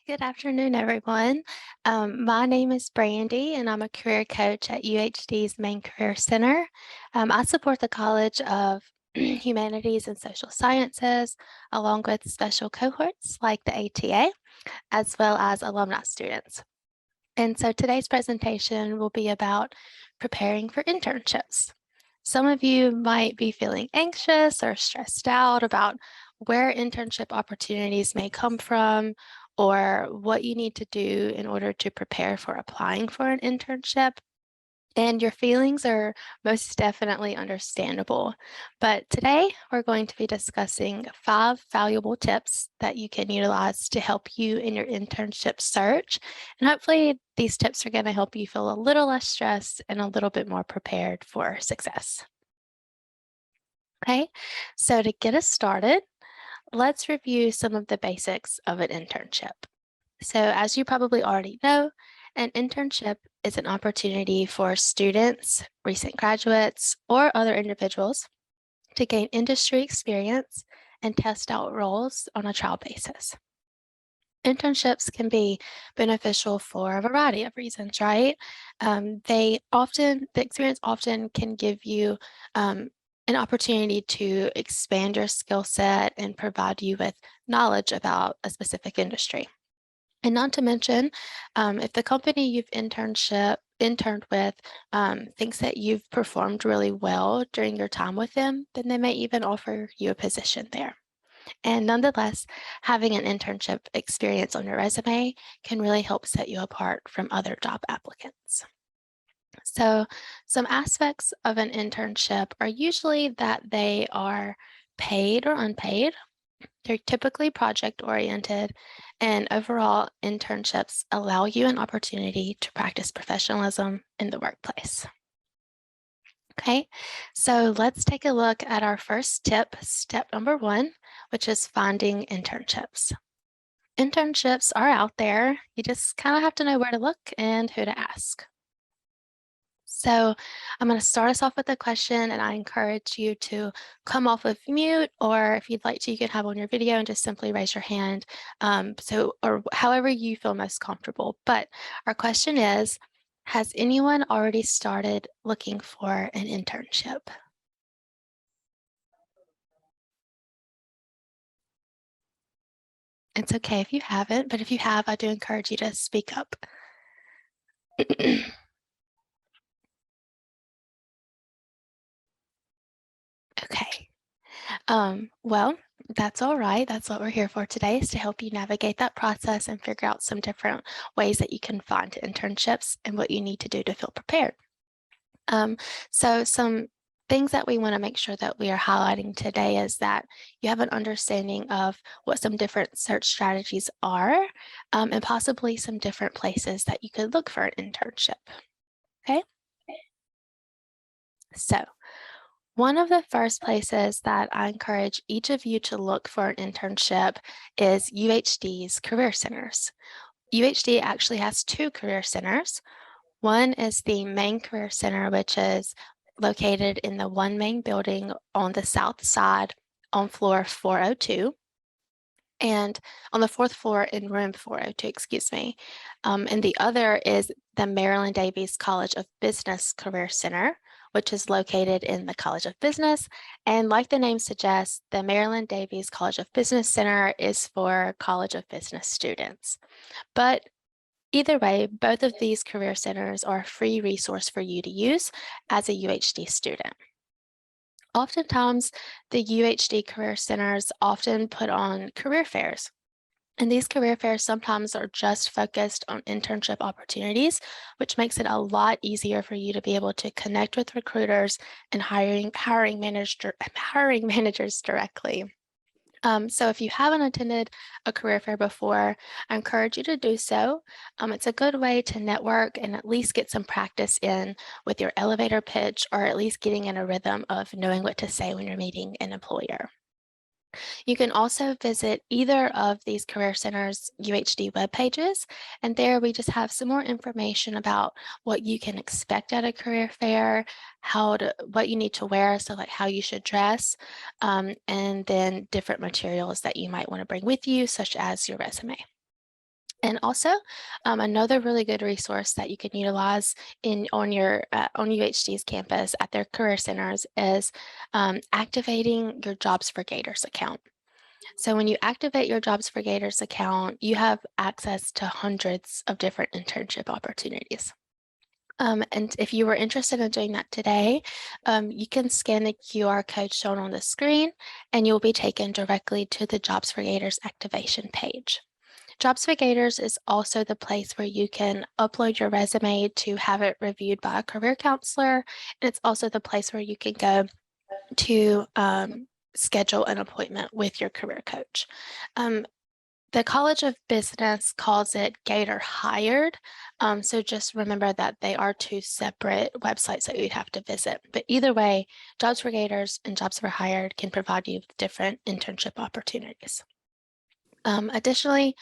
Good afternoon, everyone. My name is Brandi, and I'm a career coach at UHD's Main Career Center. I support the College of Humanities and Social Sciences, along with special cohorts like the ATA, as well as alumni students. And so today's presentation will be about preparing for internships. Some of you might be feeling anxious or stressed out about where internship opportunities may come from or what you need to do in order to prepare for applying for an internship. And your feelings are most definitely understandable. But today we're going to be discussing 5 valuable tips that you can utilize to help you in your internship search. And hopefully these tips are going to help you feel a little less stressed and a little bit more prepared for success. Okay, so to get us started, let's review some of the basics of an internship. So as you probably already know, an internship is an opportunity for students, recent graduates, or other individuals to gain industry experience and test out roles on a trial basis. Internships can be beneficial for a variety of reasons, right? The experience often can give you an opportunity to expand your skill set and provide you with knowledge about a specific industry. And not to mention, if the company you've interned with thinks that you've performed really well during your time with them, then they may even offer you a position there. And nonetheless, having an internship experience on your resume can really help set you apart from other job applicants. So some aspects of an internship are usually that they are paid or unpaid. They're typically project-oriented, and overall internships allow you an opportunity to practice professionalism in the workplace. Okay, so let's take a look at our first tip, step number 1, which is finding internships. Internships are out there. You just kind of have to know where to look and who to ask. So I'm going to start us off with a question, and I encourage you to come off of mute, or if you'd like to, you can have on your video and just simply raise your hand. Or however you feel most comfortable. But our question is, has anyone already started looking for an internship? It's okay if you haven't, but if you have, I do encourage you to speak up. Okay. Well, that's all right. That's what we're here for today, is to help you navigate that process and figure out some different ways that you can find internships and what you need to do to feel prepared. So some things that we want to make sure that we are highlighting today is that you have an understanding of what some different search strategies are, and possibly some different places that you could look for an internship. Okay? So one of the first places that I encourage each of you to look for an internship is UHD's Career Centers. UHD actually has 2 career centers. One is the Main Career Center, which is located in the one main building on the south side on floor 402, and on the 4th floor in room 402, excuse me. And the other is the Maryland Davies College of Business Career Center, which is located in the College of Business. And like the name suggests, the Maryland Davies College of Business Center is for College of Business students. But either way, both of these career centers are a free resource for you to use as a UHD student. Oftentimes, the UHD career centers often put on career fairs. And these career fairs sometimes are just focused on internship opportunities, which makes it a lot easier for you to be able to connect with recruiters and hiring managers directly. So if you haven't attended a career fair before, I encourage you to do so. It's a good way to network and at least get some practice in with your elevator pitch, or at least getting in a rhythm of knowing what to say when you're meeting an employer. You can also visit either of these Career Centers UHD web pages, and there we just have some more information about what you can expect at a career fair, what you need to wear, so like how you should dress, and then different materials that you might want to bring with you, such as your resume. And also, another really good resource that you can utilize on UHD's campus at their career centers is activating your Jobs for Gators account. So when you activate your Jobs for Gators account, you have access to hundreds of different internship opportunities. And if you were interested in doing that today, you can scan the QR code shown on the screen, and you'll be taken directly to the Jobs for Gators activation page. Jobs for Gators is also the place where you can upload your resume to have it reviewed by a career counselor. And it's also the place where you can go to schedule an appointment with your career coach. The College of Business calls it Gator Hired. So just remember that they are two separate websites that you'd have to visit. But either way, Jobs for Gators and Jobs for Hired can provide you with different internship opportunities. Additionally,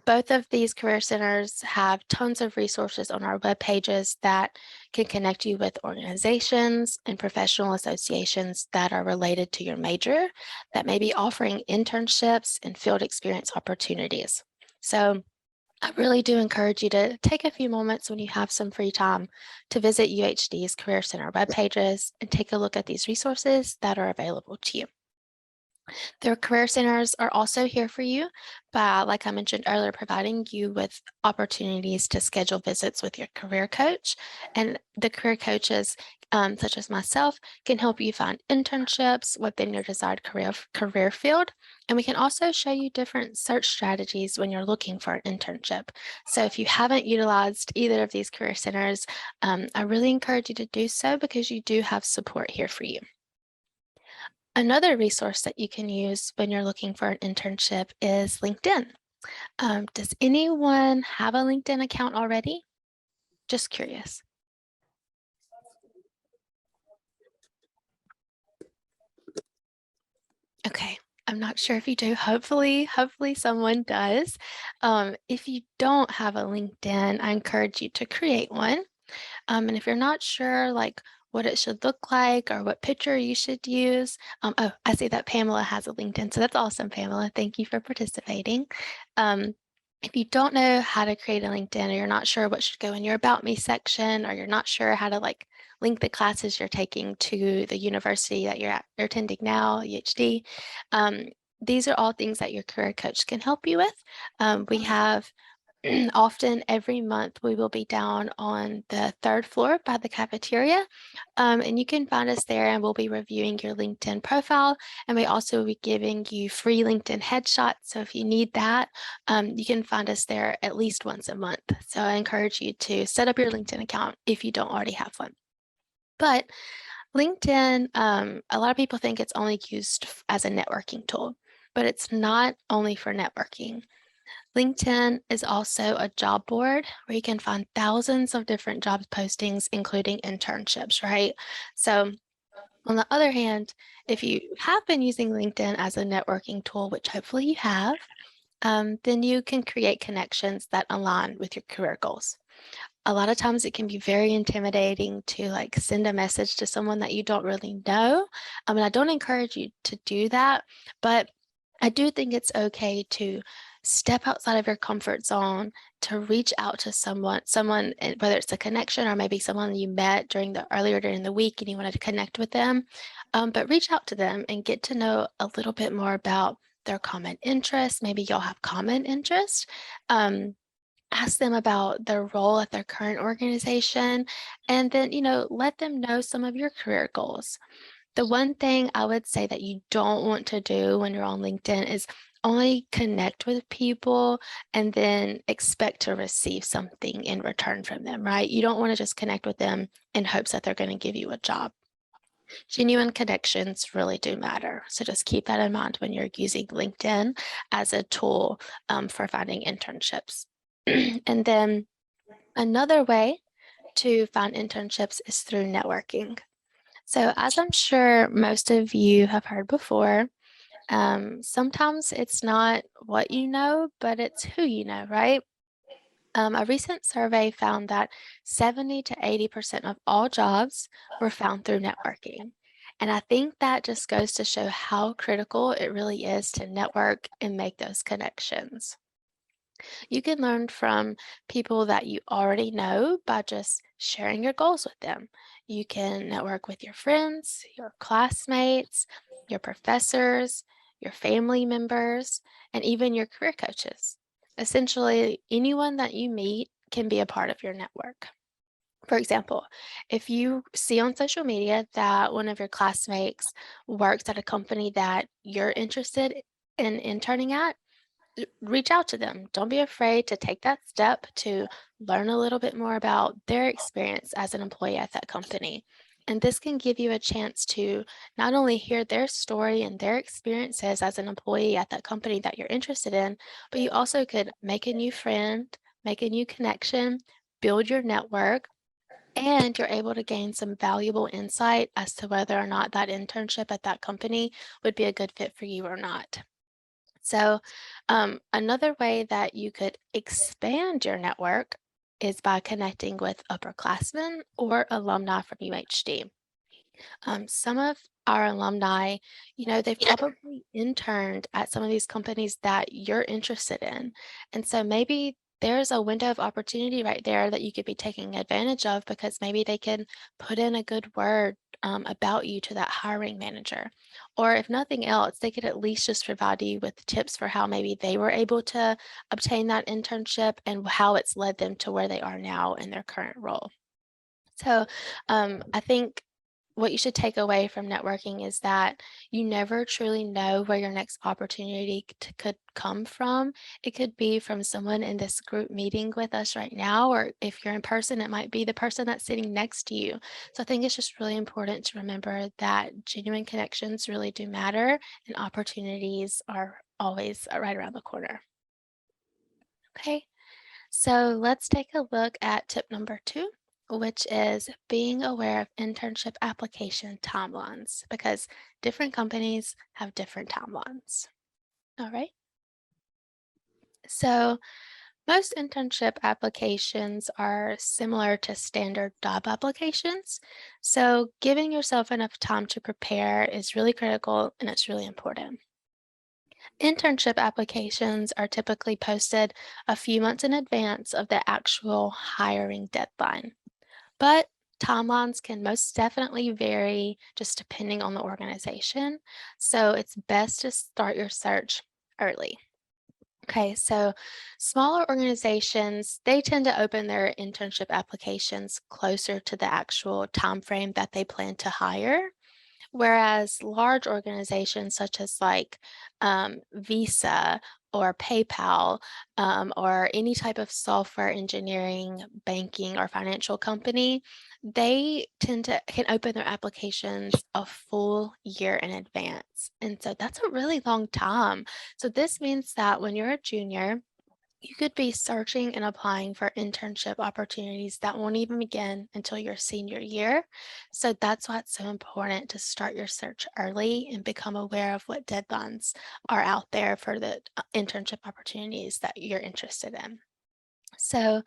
both of these career centers have tons of resources on our web pages that can connect you with organizations and professional associations that are related to your major that may be offering internships and field experience opportunities. So I really do encourage you to take a few moments when you have some free time to visit UHD's Career Center web pages and take a look at these resources that are available to you. Their career centers are also here for you by, like I mentioned earlier, providing you with opportunities to schedule visits with your career coach. And the career coaches, such as myself, can help you find internships within your desired career field. And we can also show you different search strategies when you're looking for an internship. So if you haven't utilized either of these career centers, I really encourage you to do so because you do have support here for you. Another resource that you can use when you're looking for an internship is LinkedIn. Does anyone have a LinkedIn account already? Just curious. Okay, I'm not sure if you do. Hopefully someone does. If you don't have a LinkedIn, I encourage you to create one. And if you're not sure like what it should look like or what picture you should use, oh, I see that Pamela has a LinkedIn. So that's awesome, Pamela. Thank you for participating. If you don't know how to create a LinkedIn or you're not sure what should go in your About Me section, or you're not sure how to like link the classes you're taking to the university that you're attending now, UHD, these are all things that your career coach can help you with. We have often every month we will be down on the third floor by the cafeteria, and you can find us there and we'll be reviewing your LinkedIn profile, and we also will be giving you free LinkedIn headshots. So if you need that, you can find us there at least once a month. So I encourage you to set up your LinkedIn account if you don't already have one. But LinkedIn, a lot of people think it's only used as a networking tool, but it's not only for networking. LinkedIn is also a job board where you can find thousands of different job postings, including internships, right? So on the other hand, if you have been using LinkedIn as a networking tool, which hopefully you have, then you can create connections that align with your career goals. A lot of times it can be very intimidating to like send a message to someone that you don't really know. I mean, I don't encourage you to do that, but I do think it's okay to step outside of your comfort zone to reach out to someone, whether it's a connection or maybe someone you met earlier during the week and you wanted to connect with them, but reach out to them and get to know a little bit more about their common interests. Maybe you'll have common interests. Ask them about their role at their current organization, and then, let them know some of your career goals. The one thing I would say that you don't want to do when you're on LinkedIn is only connect with people and then expect to receive something in return from them, right? You don't want to just connect with them in hopes that they're going to give you a job. Genuine connections really do matter. So just keep that in mind when you're using LinkedIn as a tool for finding internships. And then another way to find internships is through networking. So as I'm sure most of you have heard before, sometimes it's not what you know, but it's who you know, right? A recent survey found that 70 to 80% of all jobs were found through networking. And I think that just goes to show how critical it really is to network and make those connections. You can learn from people that you already know by just sharing your goals with them. You can network with your friends, your classmates, your professors, your family members, and even your career coaches. Essentially, anyone that you meet can be a part of your network. For example, if you see on social media that one of your classmates works at a company that you're interested in interning at, reach out to them. Don't be afraid to take that step to learn a little bit more about their experience as an employee at that company. And this can give you a chance to not only hear their story and their experiences as an employee at that company that you're interested in, but you also could make a new friend, make a new connection, build your network, and you're able to gain some valuable insight as to whether or not that internship at that company would be a good fit for you or not. So, another way that you could expand your network is by connecting with upperclassmen or alumni from UHD. Some of our alumni, they've probably interned at some of these companies that you're interested in. And so maybe there's a window of opportunity right there that you could be taking advantage of because maybe they can put in a good word about you to that hiring manager. Or if nothing else, they could at least just provide you with tips for how maybe they were able to obtain that internship and how it's led them to where they are now in their current role. So I think what you should take away from networking is that you never truly know where your next opportunity could come from. It could be from someone in this group meeting with us right now, or if you're in person, it might be the person that's sitting next to you. So I think it's just really important to remember that genuine connections really do matter and opportunities are always right around the corner. Okay. So let's take a look at tip number 2, which is being aware of internship application timelines because different companies have different timelines. All right. So most internship applications are similar to standard job applications. So giving yourself enough time to prepare is really critical and it's really important. Internship applications are typically posted a few months in advance of the actual hiring deadline, but timelines can most definitely vary just depending on the organization. So it's best to start your search early. Okay, so smaller organizations, they tend to open their internship applications closer to the actual time frame that they plan to hire. Whereas large organizations such as like Visa or PayPal or any type of software engineering, banking, or financial company, they tend to can open their applications a full year in advance. And so that's a really long time. So this means that when you're a junior, you could be searching and applying for internship opportunities that won't even begin until your senior year. So that's why it's so important to start your search early and become aware of what deadlines are out there for the internship opportunities that you're interested in. So,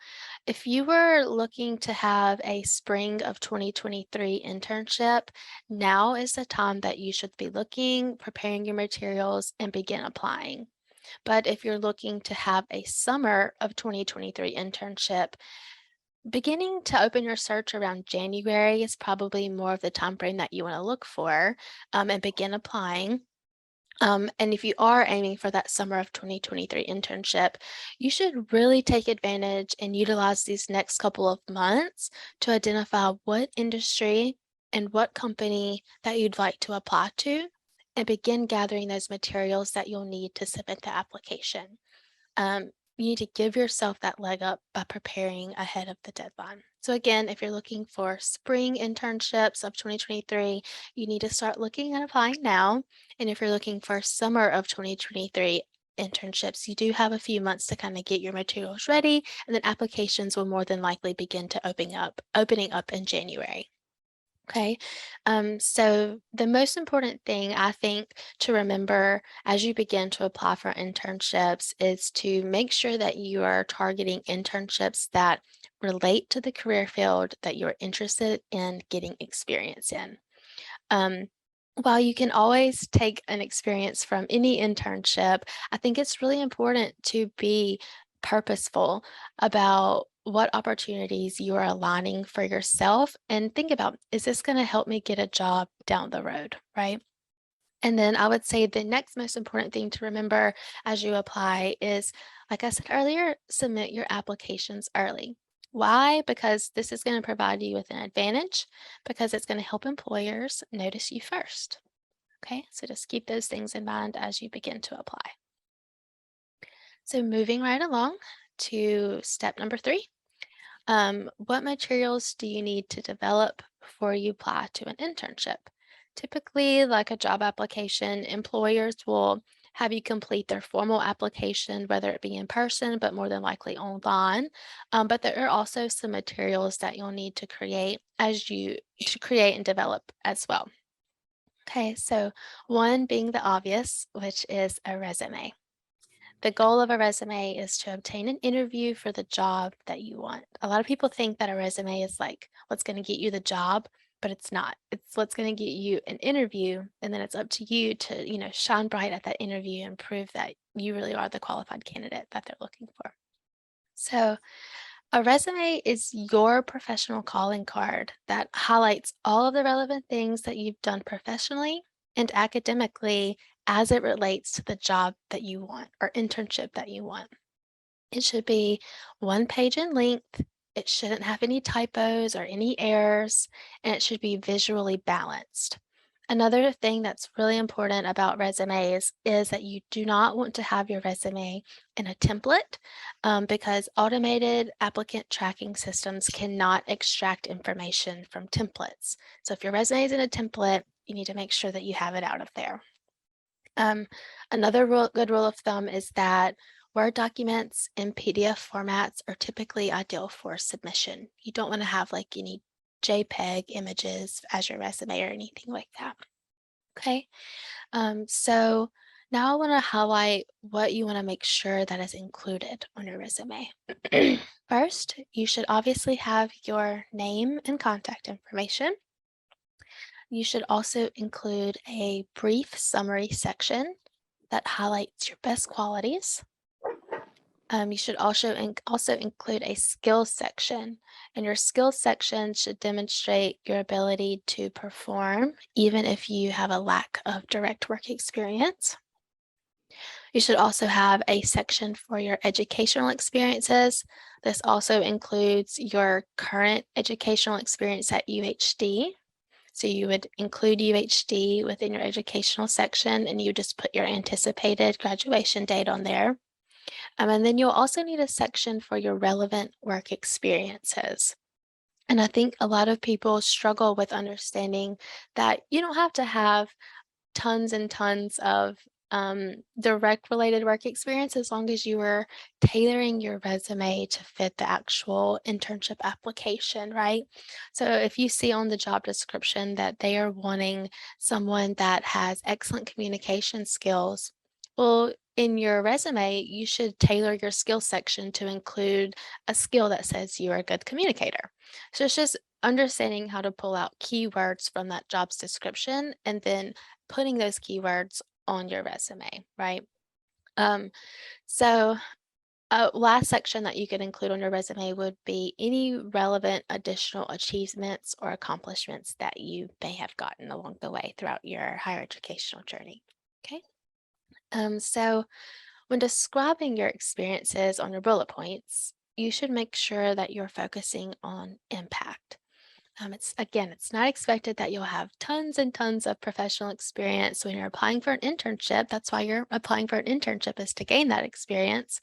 if you were looking to have a spring of 2023 internship, now is the time that you should be looking, preparing your materials, and begin applying. But if you're looking to have a summer of 2023 internship, beginning to open your search around January is probably more of the time frame that you want to look for and begin applying. And if you are aiming for that summer of 2023 internship, you should really take advantage and utilize these next couple of months to identify what industry and what company that you'd like to apply to and begin gathering those materials that you'll need to submit the application. You need to give yourself that leg up by preparing ahead of the deadline. So again, if you're looking for spring internships of 2023, you need to start looking and applying now. And if you're looking for summer of 2023 internships, you do have a few months to kind of get your materials ready, and then applications will more than likely begin to opening up in January. Okay. So the most important thing I think to remember as you begin to apply for internships is to make sure that you are targeting internships that relate to the career field that you're interested in getting experience in. Um, while you can always take an experience from any internship, I think it's really important to be purposeful about what opportunities you are aligning for yourself, and think about, is this going to help me get a job down the road, right? And then I would say the next most important thing to remember as you apply is, like I said earlier, submit your applications early. Why? Because this is going to provide you with an advantage, because it's going to help employers notice you first. Okay, so just keep those things in mind as you begin to apply. So moving right along to step number 3. What materials do you need to develop before you apply to an internship? Typically, like a job application, employers will have you complete their formal application, whether it be in person, but more than likely online. But there are also some materials that you'll need to create and develop as well. Okay, so one being the obvious, which is a resume. The goal of a resume is to obtain an interview for the job that you want. A lot of people think that a resume is like what's going to get you the job, but it's not. It's what's going to get you an interview, and then it's up to you to, shine bright at that interview and prove that you really are the qualified candidate that they're looking for. So, a resume is your professional calling card that highlights all of the relevant things that you've done professionally and academically as it relates to the job that you want or internship that you want. It should be 1 page in length. It shouldn't have any typos or any errors, and it should be visually balanced. Another thing that's really important about resumes is that you do not want to have your resume in a template, because automated applicant tracking systems cannot extract information from templates. So if your resume is in a template, you need to make sure that you have it out of there. Another good rule of thumb is that Word documents in PDF formats are typically ideal for submission. You don't want to have like any JPEG images as your resume or anything like that. Okay, so now I want to highlight what you want to make sure that is included on your resume. First, you should obviously have your name and contact information. You should also include a brief summary section that highlights your best qualities. You should also include a skills section, and your skills section should demonstrate your ability to perform, even if you have a lack of direct work experience. You should also have a section for your educational experiences. This also includes your current educational experience at UHD. So you would include UHD within your educational section, and you just put your anticipated graduation date on there. And then you'll also need a section for your relevant work experiences. And I think a lot of people struggle with understanding that you don't have to have tons and tons of direct related work experience as long as you are tailoring your resume to fit the actual internship application, right? So if you see on the job description that they are wanting someone that has excellent communication skills, well, in your resume, you should tailor your skill section to include a skill that says you are a good communicator. So it's just understanding how to pull out keywords from that job's description and then putting those keywords on your resume, right? Um, so last section that you could include on your resume would be any relevant additional achievements or accomplishments that you may have gotten along the way throughout your higher educational journey. Okay. So when describing your experiences on your bullet points, you should make sure that you're focusing on impact. It's not expected that you'll have tons and tons of professional experience when you're applying for an internship. That's why you're applying for an internship, is to gain that experience.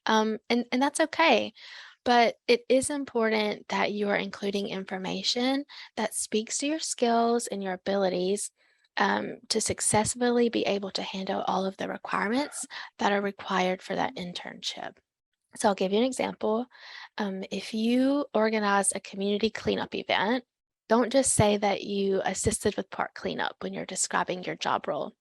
And that's okay. But it is important that you are including information that speaks to your skills and your abilities, to successfully be able to handle all of the requirements that are required for that internship. So I'll give you an example. If you organize a community cleanup event, don't just say that you assisted with park cleanup when you're describing your job role.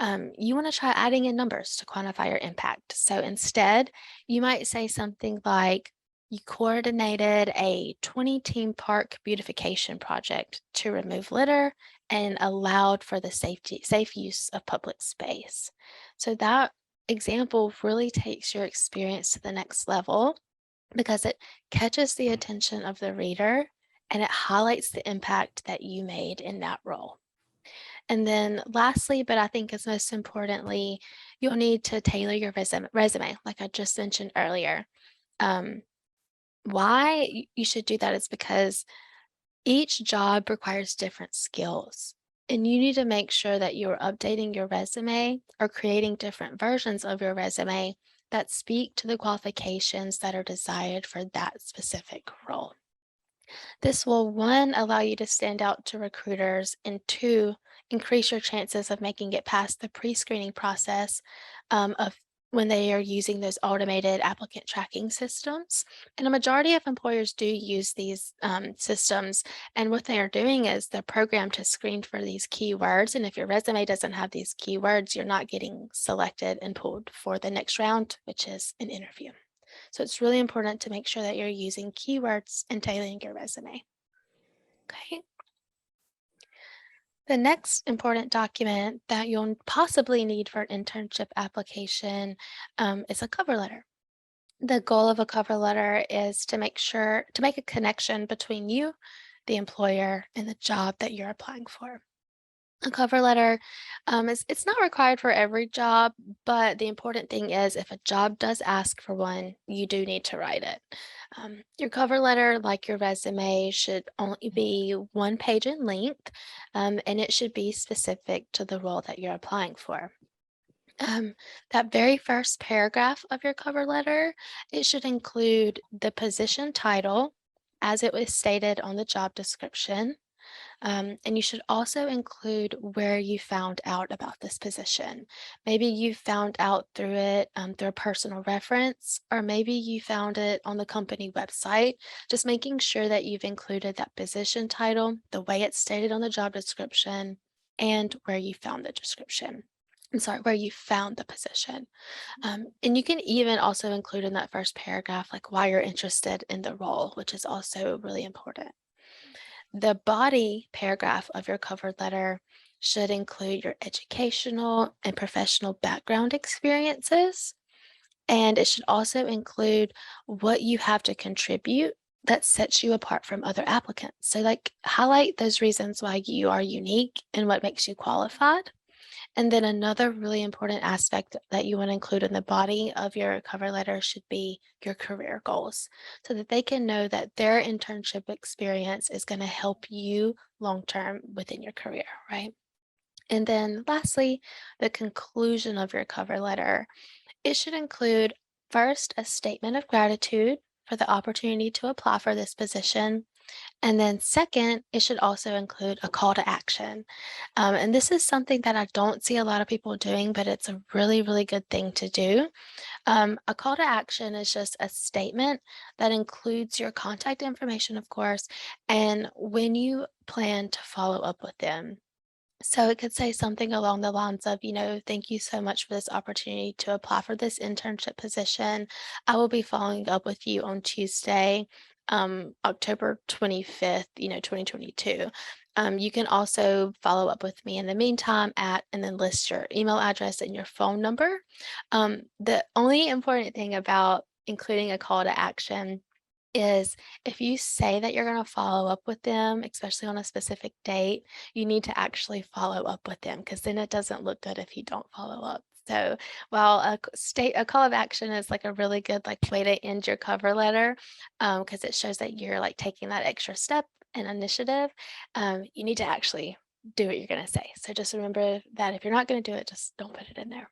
You want to try adding in numbers to quantify your impact. So instead, you might say something like, you coordinated a 20-team park beautification project to remove litter and allowed for the safe use of public space. So that example really takes your experience to the next level because it catches the attention of the reader and it highlights the impact that you made in that role. And then lastly, but I think is most importantly, you'll need to tailor your resume, like I just mentioned earlier. Um, why you should do that is because each job requires different skills. And you need to make sure that you're updating your resume or creating different versions of your resume that speak to the qualifications that are desired for that specific role. This will, one, allow you to stand out to recruiters, and two, increase your chances of making it past the pre-screening process of when they are using those automated applicant tracking systems. And a majority of employers do use these systems. And what they are doing is they're programmed to screen for these keywords. And if your resume doesn't have these keywords, you're not getting selected and pulled for the next round, which is an interview. So it's really important to make sure that you're using keywords and tailoring your resume. Okay. The next important document that you'll possibly need for an internship application is a cover letter. The goal of a cover letter is to make a connection between you, the employer, and the job that you're applying for. A cover letter is it's not required for every job, but the important thing is if a job does ask for one, you do need to write it. Your cover letter, like your resume, should only be 1 page in length, and it should be specific to the role that you're applying for. Um, that very first paragraph of your cover letter, it should include the position title as it was stated on the job description, and you should also include where you found out about this position. Maybe you found out through it through a personal reference, or maybe you found it on the company website. Just making sure that you've included that position title, the way it's stated on the job description, and where you found the description. I'm sorry, where you found the position. And you can even also include in that first paragraph, like why you're interested in the role, which is also really important. The body paragraph of your cover letter should include your educational and professional background experiences, and it should also include what you have to contribute that sets you apart from other applicants. So, like, highlight those reasons why you are unique and what makes you qualified. And then another really important aspect that you want to include in the body of your cover letter should be your career goals so that they can know that their internship experience is going to help you long term within your career, right? And then lastly, the conclusion of your cover letter. It should include first a statement of gratitude for the opportunity to apply for this position. And then second, it should also include a call to action. And this is something that I don't see a lot of people doing, but it's a really, really good thing to do. A call to action is just a statement that includes your contact information, of course, and when you plan to follow up with them. So it could say something along the lines of, thank you so much for this opportunity to apply for this internship position. I will be following up with you on Tuesday, October 25th, 2022. You can also follow up with me in the meantime and then list your email address and your phone number. The only important thing about including a call to action is if you say that you're going to follow up with them, especially on a specific date, you need to actually follow up with them because then it doesn't look good if you don't follow up. So while a call of action is like a really good like way to end your cover letter, because it shows that you're like taking that extra step and initiative, you need to actually do what you're going to say. So just remember that if you're not going to do it, just don't put it in there.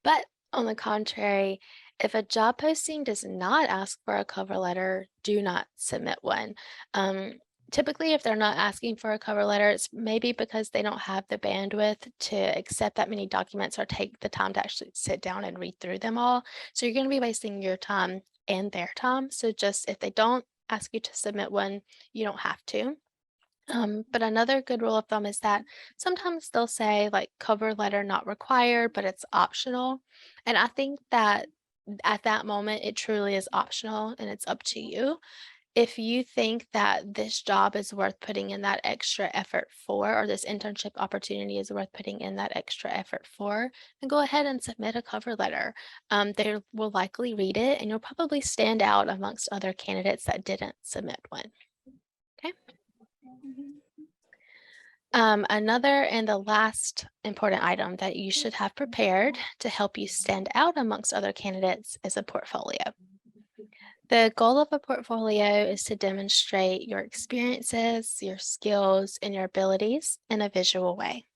But on the contrary, if a job posting does not ask for a cover letter, do not submit one. Um, Typically, if they're not asking for a cover letter, it's maybe because they don't have the bandwidth to accept that many documents or take the time to actually sit down and read through them all. So you're going to be wasting your time and their time. So just if they don't ask you to submit one, you don't have to. But another good rule of thumb is that sometimes they'll say like cover letter not required, but it's optional. And I think that at that moment, it truly is optional and it's up to you. if you think that this job is worth putting in that extra effort for, or this internship opportunity is worth putting in that extra effort for, then go ahead and submit a cover letter. They will likely read it, and you'll probably stand out amongst other candidates that didn't submit one. Okay. Another and the last important item that you should have prepared to help you stand out amongst other candidates is a portfolio. The goal of a portfolio is to demonstrate your experiences, your skills, and your abilities in a visual way.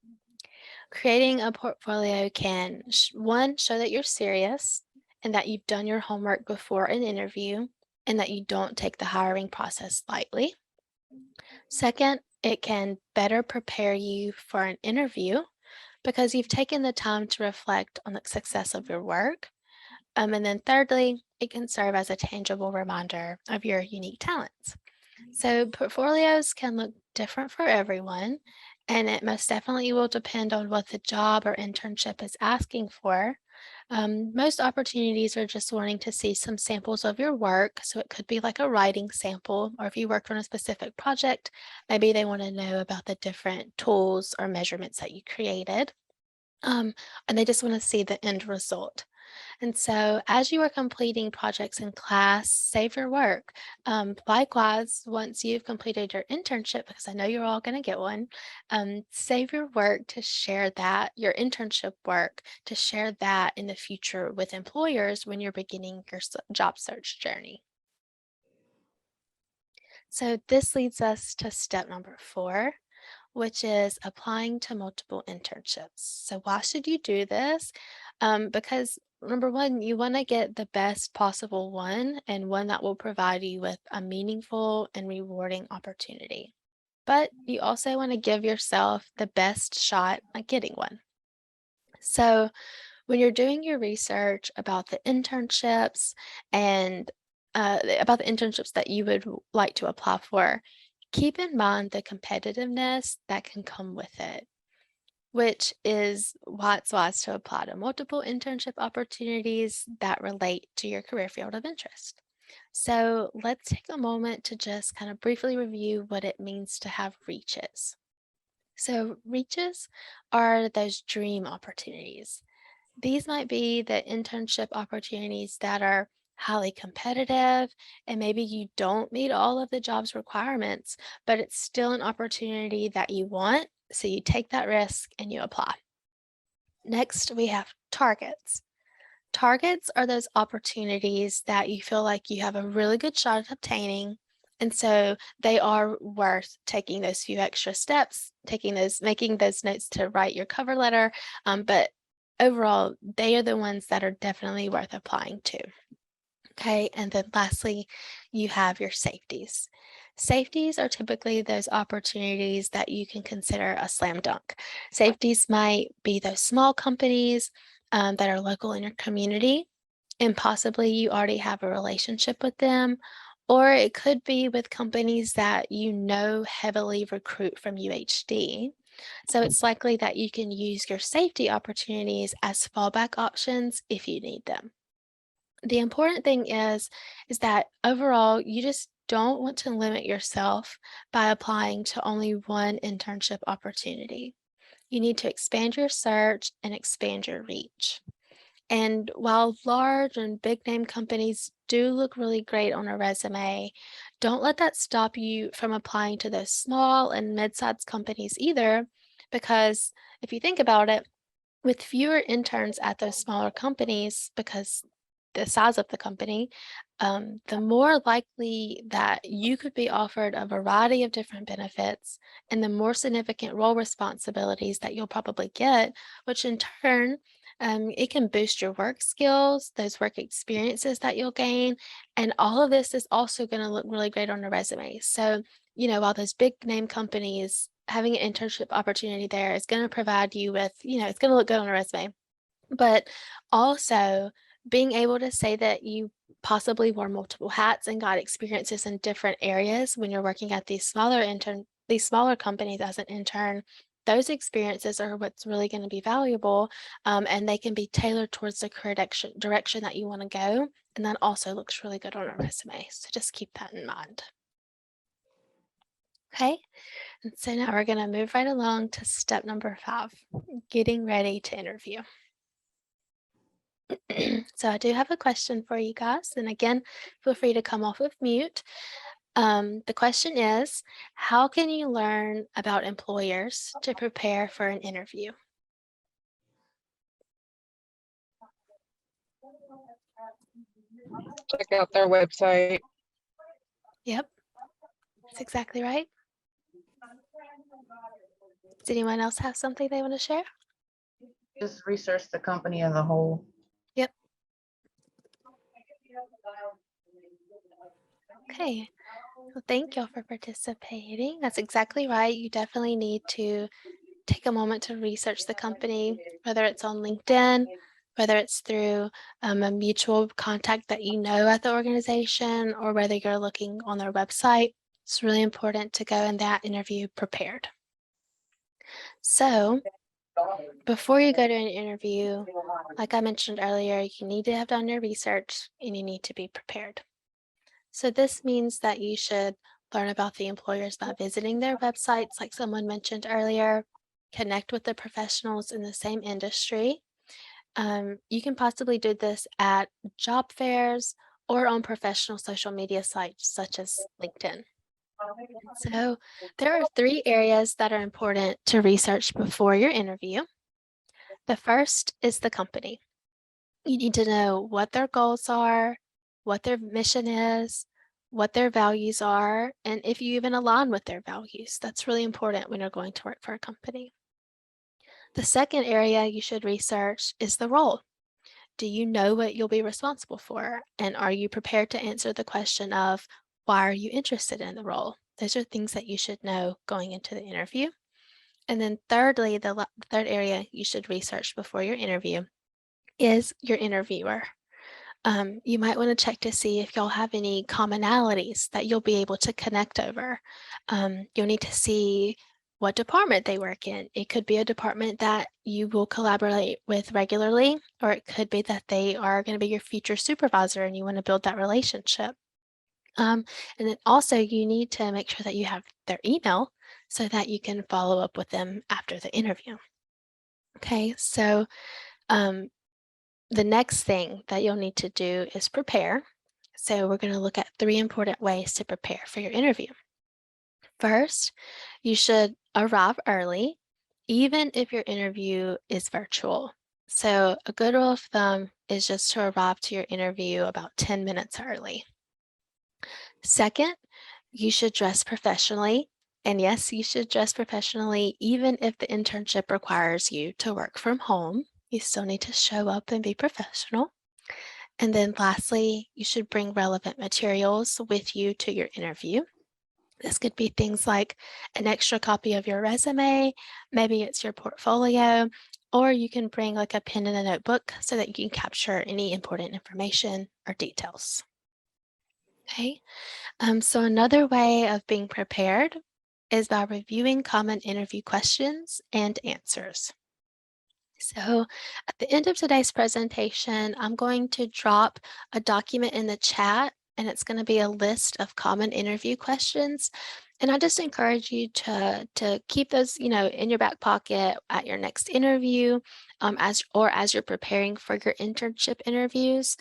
Creating a portfolio can, one, show that you're serious and that you've done your homework before an interview and that you don't take the hiring process lightly. Second, it can better prepare you for an interview because you've taken the time to reflect on the success of your work. And then thirdly, it can serve as a tangible reminder of your unique talents. So portfolios can look different for everyone, and it most definitely will depend on what the job or internship is asking for. Most opportunities are just wanting to see some samples of your work. So it could be like a writing sample, or if you worked on a specific project, maybe they want to know about the different tools or measurements that you created. Um, and they just want to see the end result. And so, as you are completing projects in class, save your work. Likewise, once you've completed your internship, because I know you're all going to get one, save your work to share that, your internship work, to share that in the future with employers when you're beginning your job search journey. So, this leads us to step number 4, which is applying to multiple internships. So, why should you do this? Because number one, you want to get the best possible one and one that will provide you with a meaningful and rewarding opportunity. But you also want to give yourself the best shot at getting one. So, when you're doing your research about the internships and about the internships that you would like to apply for, keep in mind the competitiveness that can come with it, which is why it's wise to apply to multiple internship opportunities that relate to your career field of interest. So let's take a moment to just kind of briefly review what it means to have reaches. So, reaches are those dream opportunities. These might be the internship opportunities that are highly competitive, and maybe you don't meet all of the job's requirements, but it's still an opportunity that you want. So you take that risk and you apply. Next, we have targets. Targets are those opportunities that you feel like you have a really good shot at obtaining. And so they are worth taking those few extra steps, making those notes to write your cover letter. But overall, they are the ones that are definitely worth applying to. Okay, and then lastly, you have your safeties. Safeties are typically those opportunities that you can consider a slam dunk. Safeties might be those small companies that are local in your community, and possibly you already have a relationship with them, or it could be with companies that you know heavily recruit from UHD. So it's likely that you can use your safety opportunities as fallback options if you need them. The important thing is that overall, you just don't want to limit yourself by applying to only one internship opportunity. You need to expand your search and expand your reach. And while large and big name companies do look really great on a resume, don't let that stop you from applying to those small and mid-sized companies either, because if you think about it, with fewer interns at those smaller companies, because the size of the company, the more likely that you could be offered a variety of different benefits and the more significant role responsibilities that you'll probably get, which in turn, it can boost your work skills, those work experiences that you'll gain. And all of this is also going to look really great on a resume. So, while those big name companies having an internship opportunity there is going to provide you with, it's going to look good on a resume, but also being able to say that you possibly wore multiple hats and got experiences in different areas when you're working at these smaller companies as an intern, those experiences are what's really going to be valuable, and they can be tailored towards the career direction that you want to go. And that also looks really good on a resume. So just keep that in mind. Okay, and so now we're going to move right along to step number 5, getting ready to interview. So I do have a question for you guys. And again, feel free to come off of mute. The question is, how can you learn about employers to prepare for an interview? Check out their website. Yep, that's exactly right. Does anyone else have something they want to share? Just research the company as a whole. Yep. Okay. Well, thank y'all for participating. That's exactly right. You definitely need to take a moment to research the company, whether it's on LinkedIn, whether it's through a mutual contact that you know at the organization, or whether you're looking on their website. It's really important to go in that interview prepared. So before you go to an interview, like I mentioned earlier, you need to have done your research and you need to be prepared. So this means that you should learn about the employers by visiting their websites, like someone mentioned earlier, connect with the professionals in the same industry. You can possibly do this at job fairs or on professional social media sites such as LinkedIn. So there are 3 areas that are important to research before your interview. The first is the company. You need to know what their goals are, what their mission is, what their values are, and if you even align with their values. That's really important when you're going to work for a company. The second area you should research is the role. Do you know what you'll be responsible for? And are you prepared to answer the question of, why are you interested in the role? Those are things that you should know going into the interview. And then thirdly, the third area you should research before your interview is your interviewer. You might want to check to see if y'all have any commonalities that you'll be able to connect over. You'll need to see what department they work in. It could be a department that you will collaborate with regularly, or it could be that they are going to be your future supervisor and you want to build that relationship. And then also you need to make sure that you have their email so that you can follow up with them after the interview. Okay, so the next thing that you'll need to do is prepare. So we're going to look at 3 important ways to prepare for your interview. First, you should arrive early, even if your interview is virtual. So a good rule of thumb is just to arrive to your interview about 10 minutes early. Second, you should dress professionally. And yes, you should dress professionally even if the internship requires you to work from home. You still need to show up and be professional. And then lastly, you should bring relevant materials with you to your interview. This could be things like an extra copy of your resume, maybe it's your portfolio, or you can bring like a pen and a notebook so that you can capture any important information or details. Okay, so another way of being prepared is by reviewing common interview questions and answers. So at the end of today's presentation, I'm going to drop a document in the chat, and it's going to be a list of common interview questions. And I just encourage you to keep those, in your back pocket at your next interview, as you're preparing for your internship interviews,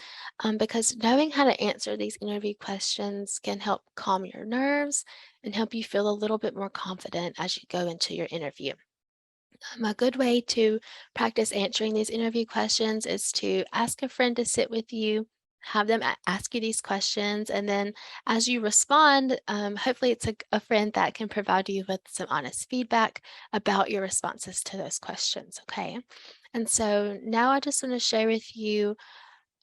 because knowing how to answer these interview questions can help calm your nerves and help you feel a little bit more confident as you go into your interview. A good way to practice answering these interview questions is to ask a friend to sit with you, have them ask you these questions, and then as you respond, hopefully it's a friend that can provide you with some honest feedback about your responses to those questions, okay? And so now I just want to share with you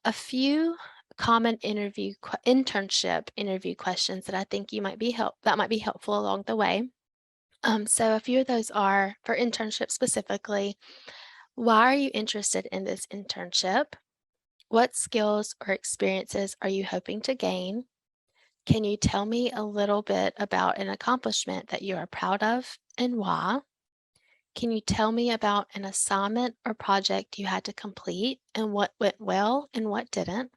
a few common internship interview questions that I think might be helpful along the way. So a few of those are, for internships specifically, why are you interested in this internship? What skills or experiences are you hoping to gain? Can you tell me a little bit about an accomplishment that you are proud of and why? Can you tell me about an assignment or project you had to complete and what went well and what didn't?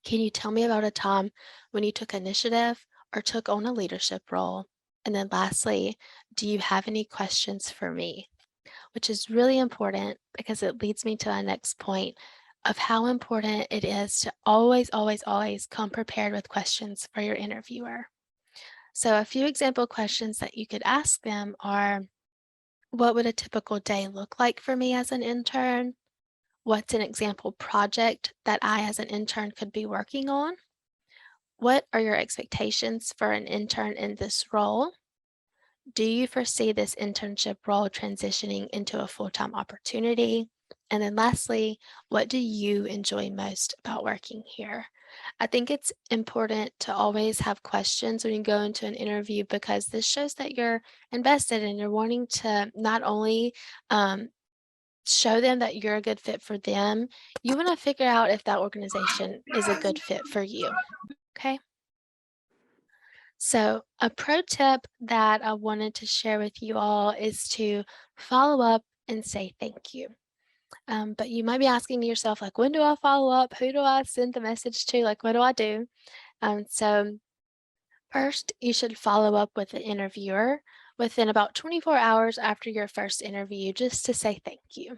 Can you tell me about a time when you took initiative or took on a leadership role? And then lastly, do you have any questions for me? Which is really important because it leads me to our next point of how important it is to always, always, always come prepared with questions for your interviewer. So a few example questions that you could ask them are, what would a typical day look like for me as an intern? What's an example project that I as an intern could be working on? What are your expectations for an intern in this role? Do you foresee this internship role transitioning into a full-time opportunity? And then lastly, what do you enjoy most about working here? I think it's important to always have questions when you go into an interview because this shows that you're invested and you're wanting to not only show them that you're a good fit for them, you want to figure out if that organization is a good fit for you. Okay. So, a pro tip that I wanted to share with you all is to follow up and say thank you. But you might be asking yourself, like, when do I follow up? Who do I send the message to? Like, what do I do? So, first, you should follow up with the interviewer within about 24 hours after your first interview just to say thank you.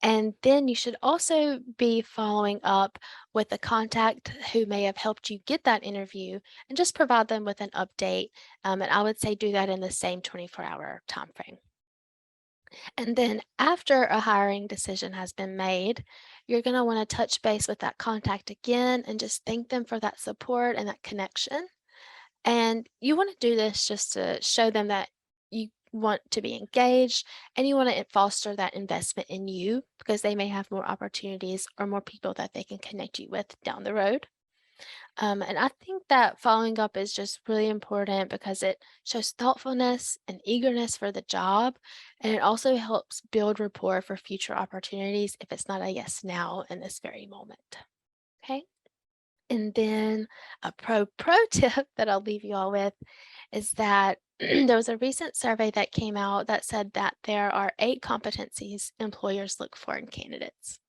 And then you should also be following up with a contact who may have helped you get that interview and just provide them with an update. And I would say do that in the same 24-hour time frame. And then after a hiring decision has been made, you're going to want to touch base with that contact again and just thank them for that support and that connection. And you want to do this just to show them that you want to be engaged and you want to foster that investment in you because they may have more opportunities or more people that they can connect you with down the road. And I think that following up is just really important because it shows thoughtfulness and eagerness for the job. And it also helps build rapport for future opportunities if it's not a yes now in this very moment. Okay. And then a pro tip that I'll leave you all with is that there was a recent survey that came out that said that there are 8 competencies employers look for in candidates.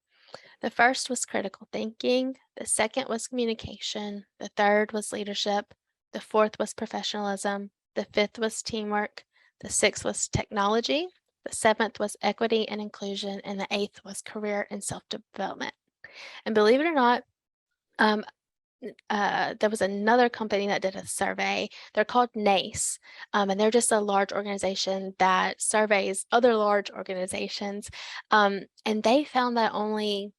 The first was critical thinking, the second was communication, the third was leadership, the fourth was professionalism, the fifth was teamwork, the sixth was technology, the seventh was equity and inclusion, and the eighth was career and self-development. And believe it or not, um, there was another company that did a survey. They're called NACE, and they're just a large organization that surveys other large organizations. And they found that only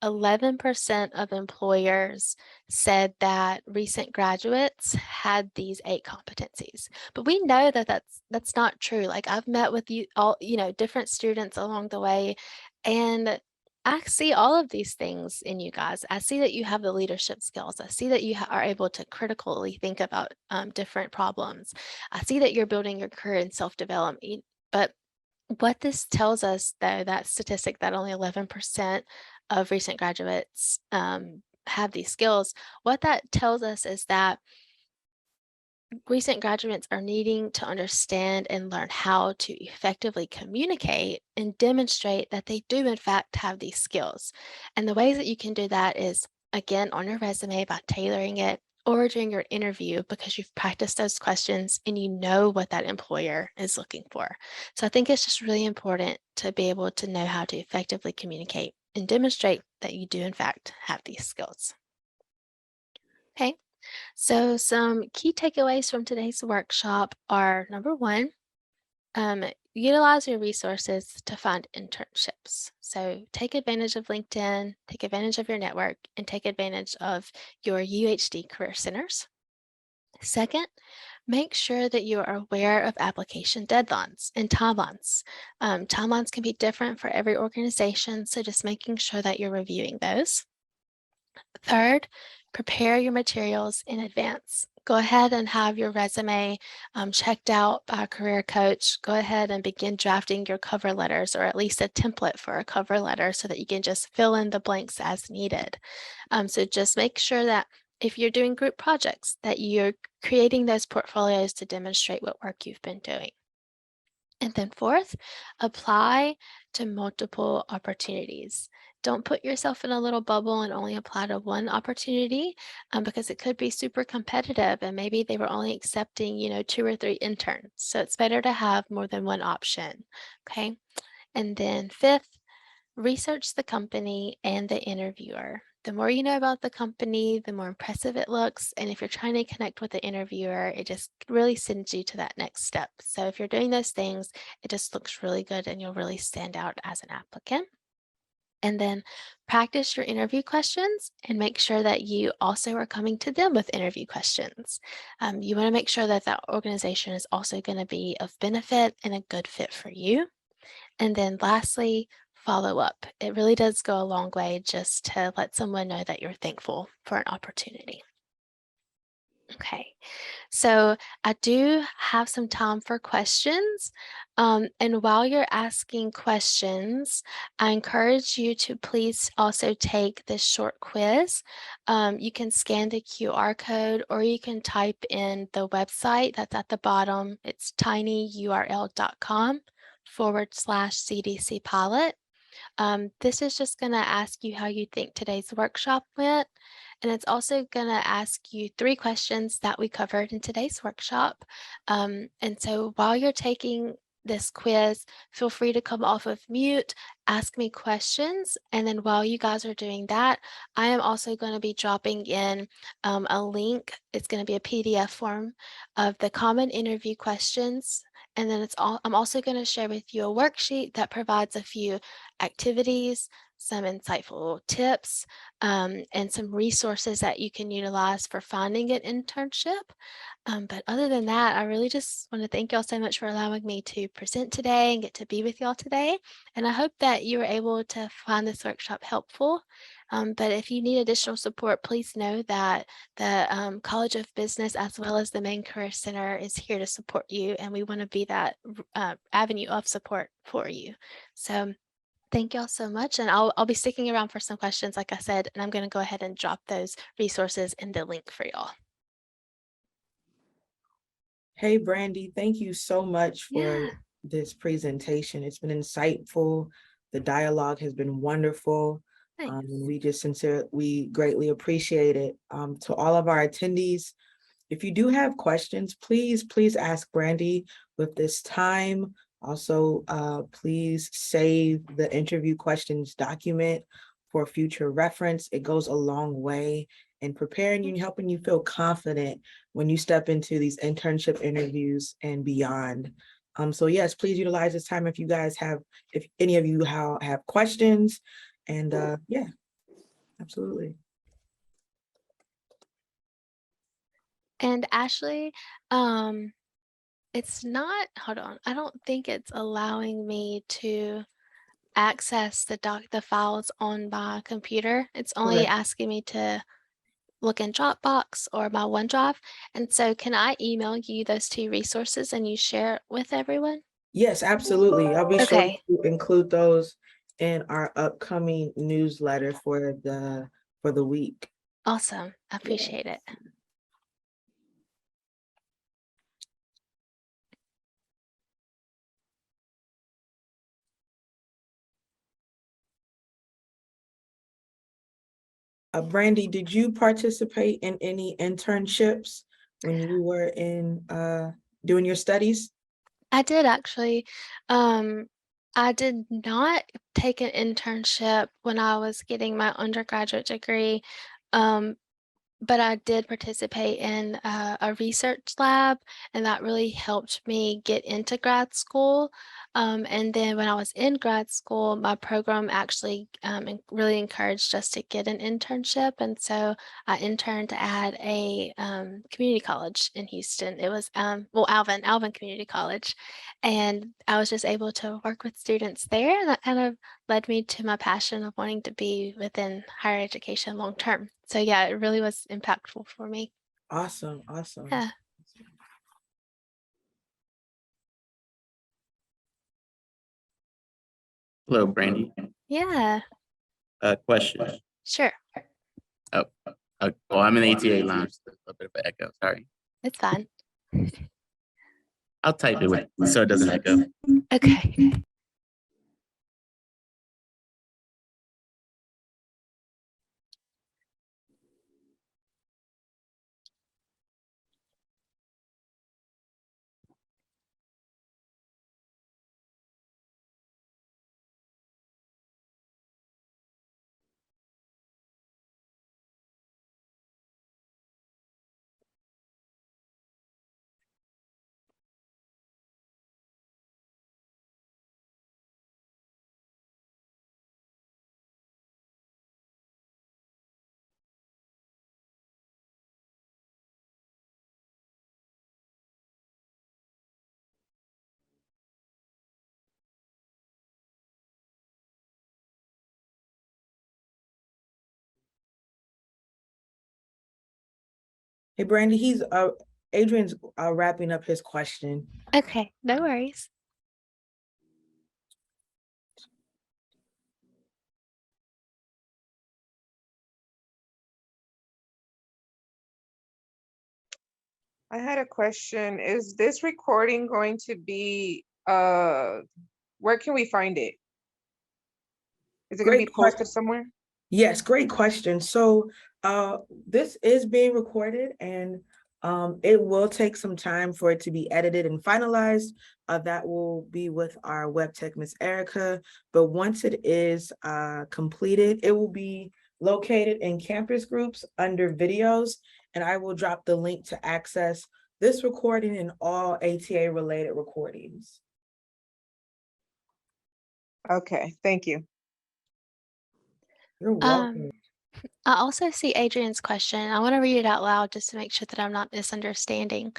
11% of employers said that recent graduates had these 8 competencies. But we know that that's not true. Like I've met with you all, different students along the way, and I see all of these things in you guys. I see that you have the leadership skills. I see that you are able to critically think about different problems. I see that you're building your career in self-development. But what this tells us, though, that statistic that only 11% of recent graduates have these skills, what that tells us is that recent graduates are needing to understand and learn how to effectively communicate and demonstrate that they do, in fact, have these skills. And the ways that you can do that is, again, on your resume by tailoring it or during your interview because you've practiced those questions and you know what that employer is looking for. So I think it's just really important to be able to know how to effectively communicate and demonstrate that you do, in fact, have these skills. Okay. So some key takeaways from today's workshop are number one, utilize your resources to find internships. So take advantage of LinkedIn, take advantage of your network, and take advantage of your UHD career centers. Second, make sure that you are aware of application deadlines and timelines. Timelines can be different for every organization, so just making sure that you're reviewing those. Third, prepare your materials in advance. Go ahead and have your resume checked out by a career coach. Go ahead and begin drafting your cover letters or at least a template for a cover letter so that you can just fill in the blanks as needed. So just make sure that if you're doing group projects, that you're creating those portfolios to demonstrate what work you've been doing. And then fourth, apply to multiple opportunities. Don't put yourself in a little bubble and only apply to one opportunity because it could be super competitive and maybe they were only accepting, 2 or 3 interns. So it's better to have more than one option. Okay. And then fifth, research the company and the interviewer. The more you know about the company, the more impressive it looks. And if you're trying to connect with the interviewer, it just really sends you to that next step. So if you're doing those things, it just looks really good and you'll really stand out as an applicant. And then practice your interview questions and make sure that you also are coming to them with interview questions. You want to make sure that that organization is also going to be of benefit and a good fit for you. And then lastly, follow up. It really does go a long way just to let someone know that you're thankful for an opportunity. Okay, so I do have some time for questions. And while you're asking questions, I encourage you to please also take this short quiz. You can scan the QR code or you can type in the website that's at the bottom. It's tinyurl.com/CDC pilot. This is just going to ask you how you think today's workshop went. And it's also going to ask you 3 questions that we covered in today's workshop. And so while you're taking this quiz, feel free to come off of mute, ask me questions. And then while you guys are doing that, I am also going to be dropping in a link. It's going to be a PDF form of the common interview questions. And then I'm also going to share with you a worksheet that provides a few activities, some insightful tips, and some resources that you can utilize for finding an internship. But other than that, I really just want to thank y'all so much for allowing me to present today and get to be with y'all today. And I hope that you were able to find this workshop helpful. But if you need additional support, please know that the College of Business as well as the Main Career Center is here to support you. And we want to be that avenue of support for you. So thank y'all so much. And I'll be sticking around for some questions, like I said, and I'm going to go ahead and drop those resources in the link for y'all. Hey, Brandi, thank you so much for Yeah. this presentation. It's been insightful. The dialogue has been wonderful. Thanks. We greatly appreciate it. To all of our attendees, if you do have questions, please ask Brandi with this time. Also, please save the interview questions document for future reference. It goes a long way in preparing you and helping you feel confident when you step into these internship interviews and beyond. So yes, please utilize this time if any of you have questions. And yeah, absolutely. And Ashley, it's not, hold on, I don't think it's allowing me to access the files on my computer. It's only Correct. asking me to look in Dropbox or my OneDrive. And so can I email you those 2 resources and you share it with everyone? Yes, absolutely. I'll be sure Okay, to include those in our upcoming newsletter for the week. awesome. I appreciate it. Brandi, did you participate in any internships when you were doing your studies? I did actually. I did not take an internship when I was getting my undergraduate degree. Um, but I did participate in a research lab, and that really helped me get into grad school. And then when I was in grad school, my program actually really encouraged us to get an internship. And so I interned at a community college in Houston. It was, Alvin Community College. And I was just able to work with students there. And that kind of led me to my passion of wanting to be within higher education long term. So yeah, it really was impactful for me. Awesome. Yeah. Hello, Brandi. Yeah, Question. sure. Oh, well, I'm in the ATA lounge. So a little bit of an echo. Sorry. It's fine. I'll type it with, so it doesn't echo. Okay. Hey, Brandy, Adrian's wrapping up his question. Okay, no worries. I had a question. Is this recording going to be, where can we find it? Is it going to Great be posted somewhere? Yes, great question. So this is being recorded, and it will take some time for it to be edited and finalized. That will be with our web tech, Miss Erica. But once it is completed, it will be located in campus groups under videos, and I will drop the link to access this recording and all ATA related recordings. Okay, thank you. You're welcome. I also see Adrian's question. I want to read it out loud just to make sure that I'm not misunderstanding.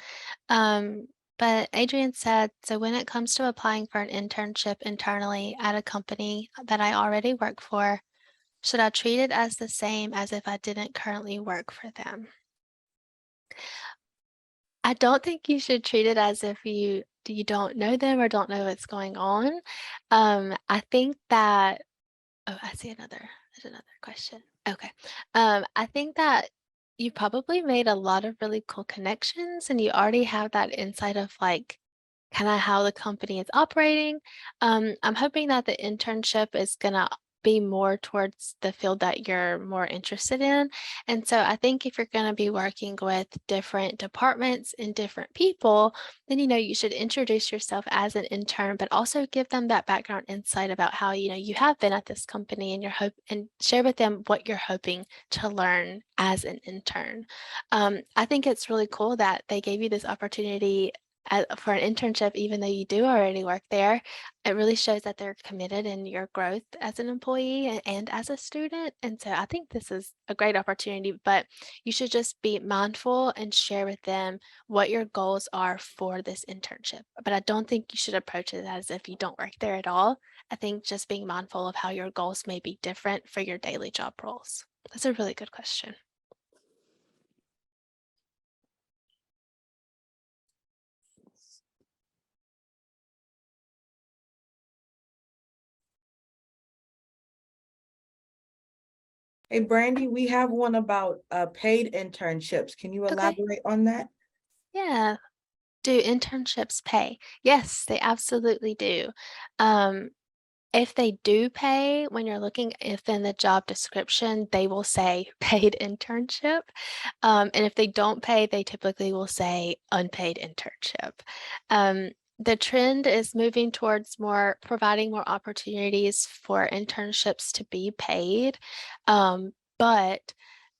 But Adrian said, so when it comes to applying for an internship internally at a company that I already work for, should I treat it as the same as if I didn't currently work for them? I don't think you should treat it as if you don't know them or don't know what's going on. I think that, oh, I see there's another question. Okay. I think that you probably made a lot of really cool connections and you already have that insight of like kind of how the company is operating. I'm hoping that the internship is gonna be more towards the field that you're more interested in. And so I think if you're going to be working with different departments and different people, then you should introduce yourself as an intern, but also give them that background insight about how you have been at this company and and share with them what you're hoping to learn as an intern. I think it's really cool that they gave you this opportunity for an internship, even though you do already work there. It really shows that they're committed in your growth as an employee and as a student. And so I think this is a great opportunity, but you should just be mindful and share with them what your goals are for this internship. But I don't think you should approach it as if you don't work there at all. I think just being mindful of how your goals may be different for your daily job roles. That's a really good question. Hey, Brandy, we have one about paid internships. Can you Okay. elaborate on that? Yeah. Do internships pay? Yes, they absolutely do. If they do pay, when you're looking, if in the job description, they will say paid internship. And if they don't pay, they typically will say unpaid internship. The trend is moving towards providing more opportunities for internships to be paid. But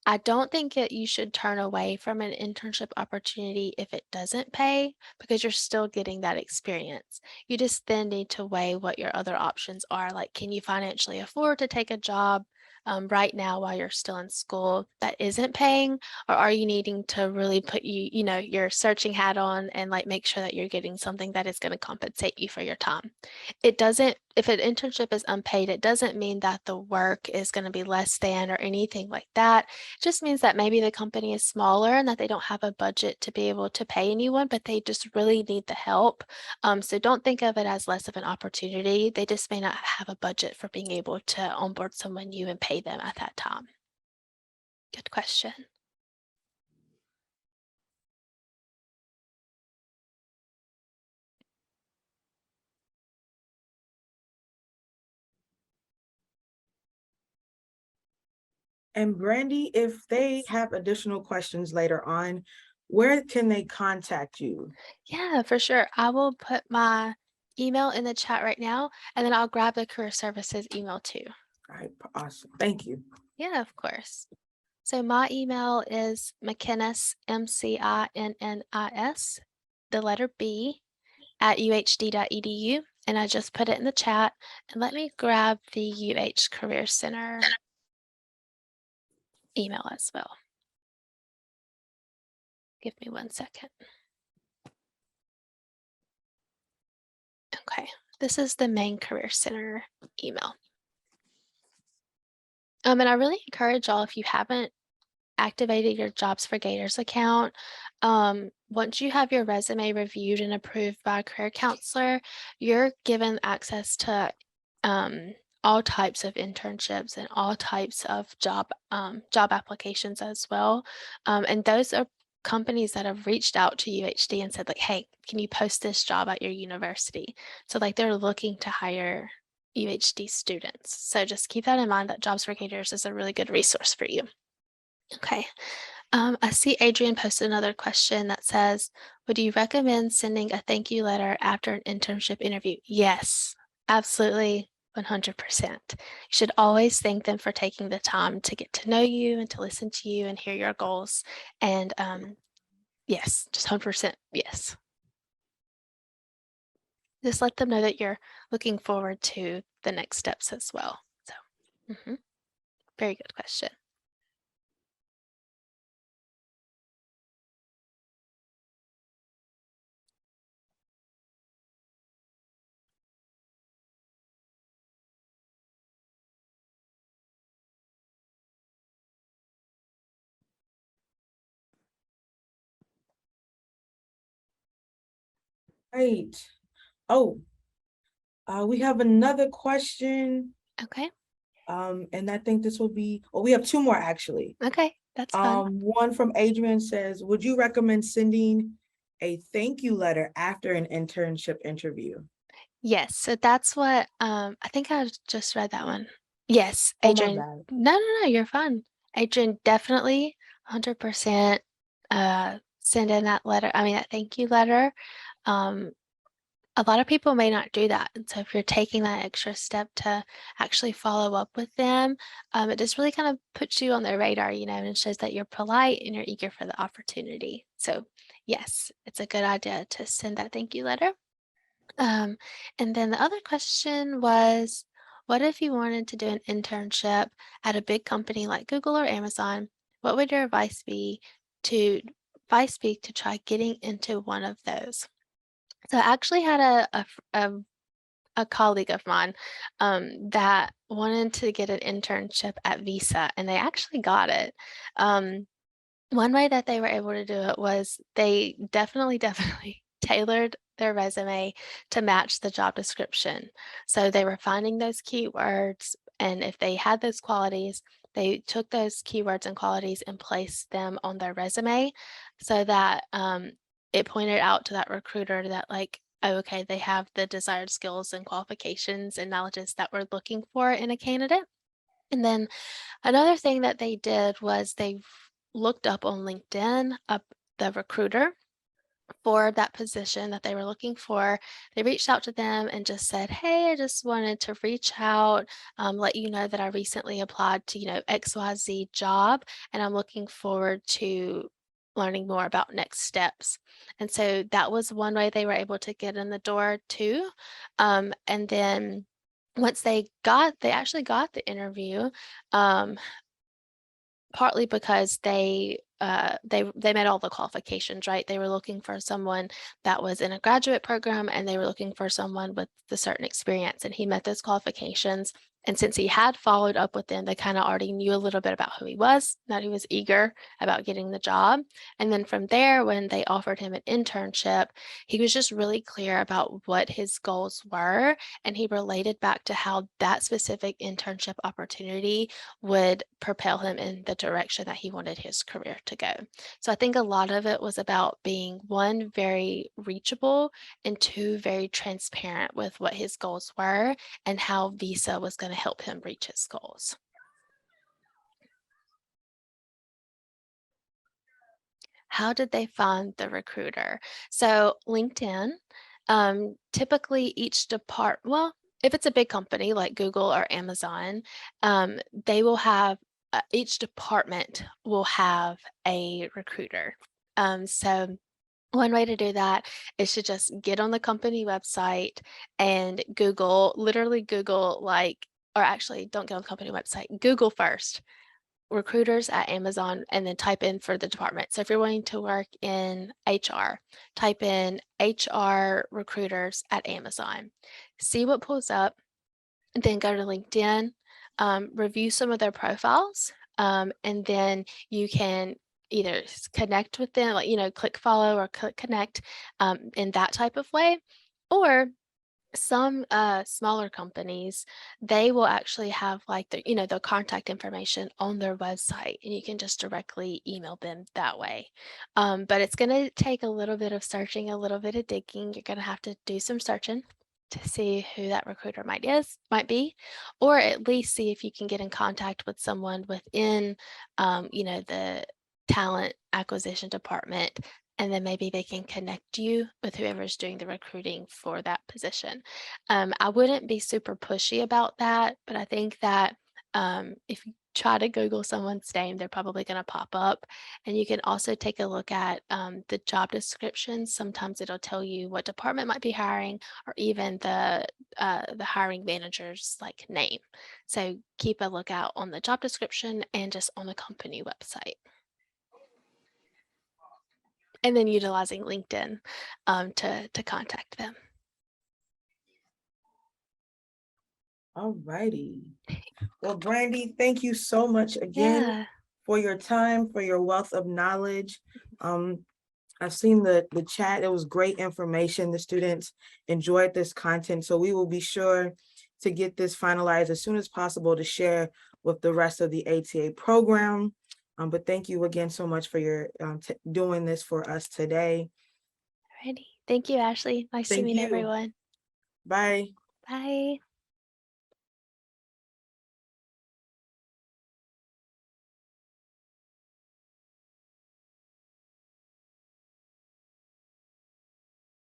I don't think that you should turn away from an internship opportunity if it doesn't pay because you're still getting that experience. You just then need to weigh what your other options are. Like, can you financially afford to take a job right now while you're still in school that isn't paying? Or are you needing to really put your searching hat on and like make sure that you're getting something that is going to compensate you for your time? If an internship is unpaid, it doesn't mean that the work is going to be less than or anything like that. It just means that maybe the company is smaller and that they don't have a budget to be able to pay anyone, but they just really need the help. So don't think of it as less of an opportunity. They just may not have a budget for being able to onboard someone new and pay them at that time. Good question. And Brandi, if they have additional questions later on, where can they contact you? Yeah, for sure. I will put my email in the chat right now, and then I'll grab the career services email too. All right, awesome. Thank you. Yeah, of course. So my email is McInnis, MCINNIS, the letter B, at uhd.edu. And I just put it in the chat. And let me grab the UH Career Center email as well. Give me 1 second. Okay, this is the main Career Center email. And I really encourage y'all, if you haven't activated your Jobs for Gators account, once you have your resume reviewed and approved by a career counselor, you're given access to all types of internships and all types of job applications as well. And those are companies that have reached out to UHD and said like, hey, can you post this job at your university? So like they're looking to hire UHD students. So just keep that in mind that Jobs for Gators is a really good resource for you. Okay. I see Adrian posted another question that says, would you recommend sending a thank you letter after an internship interview? Yes, absolutely, 100%. You should always thank them for taking the time to get to know you and to listen to you and hear your goals. And yes, just 100% yes. Just let them know that you're looking forward to the next steps as well. So, very good question. Great. Oh, we have another question. Okay. And I think this will be, we have two more actually. Okay, that's fun. One from Adrian says, would you recommend sending a thank you letter after an internship interview? Yes, so that's what I think I just read that one. Yes, Oh, my Adrian. bad. No, you're fine. Adrian, definitely 100% send in that letter. I mean, that thank you letter. A lot of people may not do that. And so if you're taking that extra step to actually follow up with them, it just really kind of puts you on their radar, and shows that you're polite and you're eager for the opportunity. So yes, it's a good idea to send that thank you letter. And then the other question was, what if you wanted to do an internship at a big company like Google or Amazon? What would your advice be to try getting into one of those? So I actually had a colleague of mine that wanted to get an internship at Visa, and they actually got it. One way that they were able to do it was they definitely tailored their resume to match the job description. So they were finding those keywords, and if they had those qualities, they took those keywords and qualities and placed them on their resume so that it pointed out to that recruiter that like, oh, okay, they have the desired skills and qualifications and knowledges that we're looking for in a candidate. And then another thing that they did was they looked up on LinkedIn up the recruiter for that position that they were looking for. They reached out to them and just said, hey, I just wanted to reach out, let you know that I recently applied to, XYZ job, and I'm looking forward to learning more about next steps. And so that was one way they were able to get in the door too. And then once they actually got the interview, partly because they met all the qualifications, right? They were looking for someone that was in a graduate program, and they were looking for someone with the certain experience, and he met those qualifications. And since he had followed up with them, they kind of already knew a little bit about who he was, that he was eager about getting the job. And then from there, when they offered him an internship, he was just really clear about what his goals were, and he related back to how that specific internship opportunity would propel him in the direction that he wanted his career to go. So I think a lot of it was about being, one, very reachable, and two, very transparent with what his goals were and how Visa was going to help him reach his goals. how did they find the recruiter? So LinkedIn, typically each well, if it's a big company like Google or Amazon, they will have, each department will have a recruiter. So one way to do that is to just get on the company website and literally Google or actually don't get on the company website, Google first, recruiters at Amazon, and then type in for the department. So if you're wanting to work in HR, type in HR recruiters at Amazon, see what pulls up, then go to LinkedIn, review some of their profiles, and then you can either connect with them, click follow or click connect, in that type of way. Or some smaller companies, they will actually have their contact information on their website, and you can just directly email them that way. But it's going to take a little bit of searching, a little bit of digging. You're going to have to do some searching to see who that recruiter might be, or at least see if you can get in contact with someone within the talent acquisition department, and then maybe they can connect you with whoever's doing the recruiting for that position. I wouldn't be super pushy about that, but I think that if you try to Google someone's name, they're probably going to pop up. And you can also take a look at the job description. Sometimes it'll tell you what department might be hiring, or even the hiring manager's name. So keep a lookout on the job description and just on the company website. And then utilizing LinkedIn to contact them. All righty. Well, Brandi, thank you so much again Yeah. for your time, for your wealth of knowledge. I've seen the chat. It was great information. The students enjoyed this content. So we will be sure to get this finalized as soon as possible to share with the rest of the ATA program. But thank you again so much for your doing this for us today. Alrighty. Thank you, Ashley. Nice to Thank meet you. everyone. Bye. Bye.